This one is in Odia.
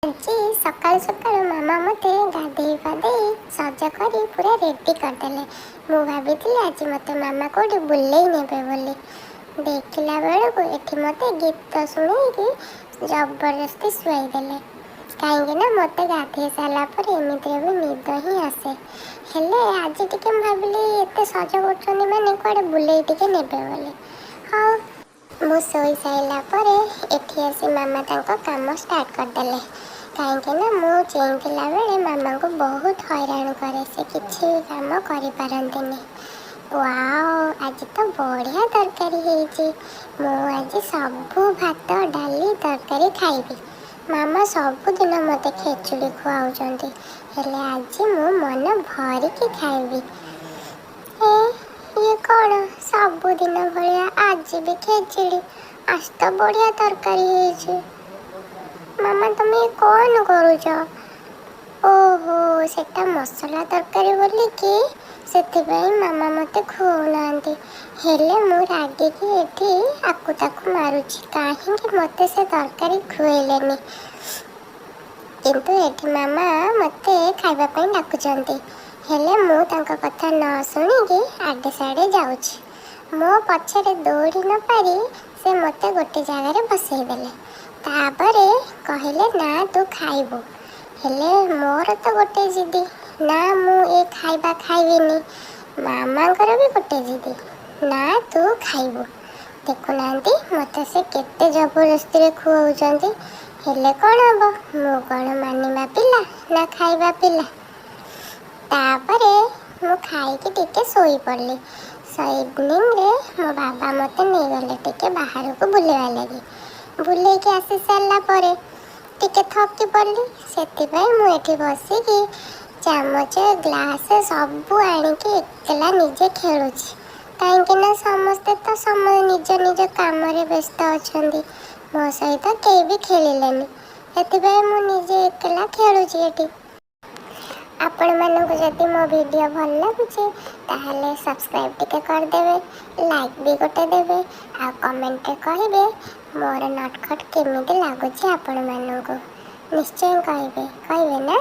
ଆଜି ସକାଳୁ ସକାଳୁ ମାମା ମୋତେ ଗାଧେଇ ପାଧେଇ ସଜ କରି ପୁରା ରେଡ଼ି କରିଦେଲେ। ମୁଁ ଭାବିଥିଲି ଆଜି ମୋତେ ମାମା କେଉଁଠି ବୁଲେଇ ନେବେ ବୋଲି। ଦେଖିଲା ବେଳକୁ ଏଠି ମୋତେ ଗୀତ ଶୁଣେଇକି ଜବରଦସ୍ତି ଶୁଆଇଦେଲେ। କାହିଁକି ନା ମୋତେ ଗାଧେଇ ସାରିଲା ପରେ ଏମିତିରେ ବି ନିଦ ହିଁ ଆସେ। ହେଲେ ଆଜି ଟିକେ ମୁଁ ଭାବିଲି ଏତେ ସଜ କରୁଛନ୍ତି ମାନେ କୁଆଡ଼େ ବୁଲେଇ ଟିକେ ନେବେ ବୋଲି। ହଉ, ମୁଁ ଶୋଇ ସାରିଲା ପରେ ଏଠି ଆସି ମାମା ତାଙ୍କ କାମ ଷ୍ଟାର୍ଟ କରିଦେଲେ। କାହିଁକି ନା ମୁଁ ଚେଇଁଥିଲା ବେଳେ ମାମାଙ୍କୁ ବହୁତ ହଇରାଣ କରେ, ସେ କିଛି କାମ କରିପାରନ୍ତିନି। ୱାଓ, ଆଜି ତ ବଢ଼ିଆ ତରକାରୀ ହେଇଛି। ମୁଁ ଆଜି ସବୁ ଭାତ ଡାଲି ତରକାରୀ ଖାଇବି। ମାମା ସବୁଦିନ ମୋତେ ଖେଚୁଡ଼ି ଖୁଆଉଛନ୍ତି, ହେଲେ ଆଜି ମୁଁ ମନ ଭରିକି ଖାଇବି। ଇଏ କ'ଣ ସବୁଦିନ ଭଳିଆ ଆଜି ବି ଖେଚୁଡ଼ି? ଆଜି ତ ବଢ଼ିଆ ତରକାରୀ ହେଇଛି। ମାମା ତମେ କ'ଣ କରୁଛ? ଓହୋ, ସେଟା ମସଲା ତରକାରୀ ବୋଲିକି ସେଥିପାଇଁ ମାମା ମୋତେ ଖୁଆଉନାହାନ୍ତି। ହେଲେ ମୁଁ ରାଗିକି ଏଠି ଆକୁ ତାକୁ ମାରୁଛି, କାହିଁକି ମୋତେ ସେ ତରକାରୀ ଖୁଆଇଲେନି। କିନ୍ତୁ ଏଠି ମାମା ମୋତେ ଖାଇବା ପାଇଁ ଡାକୁଛନ୍ତି, ହେଲେ ମୁଁ ତାଙ୍କ କଥା ନ ଶୁଣିକି ଆଡ଼େ ସାଡ଼େ ଯାଉଛି। ମୋ ପଛରେ ଦୌଡ଼ି ନ ପାରି ସେ ମୋତେ ଗୋଟେ ଜାଗାରେ ବସେଇଦେଲେ। ତାପରେ କହିଲେ ନା ତୁ ଖାଇବୁ। ହେଲେ ମୋର ତ ଗୋଟେ ଜିଦି, ନା ମୁଁ ଏ ଖାଇବା ଖାଇବିନି। ମାମାଙ୍କର ବି ଗୋଟେ ଜିଦି, ନା ତୁ ଖାଇବୁ। ଦେଖୁନାହାନ୍ତି ମୋତେ ସେ କେତେ ଜବରଦସ୍ତିରେ ଖୁଆଉଛନ୍ତି। ହେଲେ କ'ଣ ହେବ, ମୁଁ କ'ଣ ମାନିବା ପିଲା ନା ଖାଇବା ପିଲା। ତାପରେ ମୁଁ ଖାଇକି ଟିକେ ଶୋଇପଡ଼ିଲି। ଇଭିନିଂରେ ମୋ ବାବା ମୋତେ ନେଇଗଲେ ଟିକେ ବାହାରକୁ ବୁଲିବା ଲାଗି। ବୁଲେଇକି ଆସି ସାରିଲା ପରେ ଟିକେ ଥକି ପଡ଼ିଲି, ସେଥିପାଇଁ ମୁଁ ଏଠି ବସିକି ଚାମଚ ଗ୍ଲାସ୍ ସବୁ ଆଣିକି ଏକଲା ନିଜେ ଖେଳୁଛି। କାହିଁକି ନା ସମସ୍ତେ ତ ନିଜ ନିଜ କାମରେ ବ୍ୟସ୍ତ ଅଛନ୍ତି, ମୋ ସହିତ କେହି ବି ଖେଳିଲେନି। ସେଥିପାଇଁ ମୁଁ ନିଜେ ଏକଲା ଖେଳୁଛି ଏଠି। ଆପଣମାନଙ୍କୁ ଯଦି ମୋ ଭିଡ଼ିଓ ଭଲ ଲାଗୁଛି ତାହେଲେ ସବସ୍କ୍ରାଇବ୍ ଟିକେ କରିଦେବେ, ଲାଇକ୍ ବି ଗୋଟେ ଦେବେ, ଆଉ କମେଣ୍ଟରେ କହିବେ ମୋର ନଟଖଟ କେମିତି ଲାଗୁଛି ଆପଣମାନଙ୍କୁ। ନିଶ୍ଚୟ କହିବେ ନା?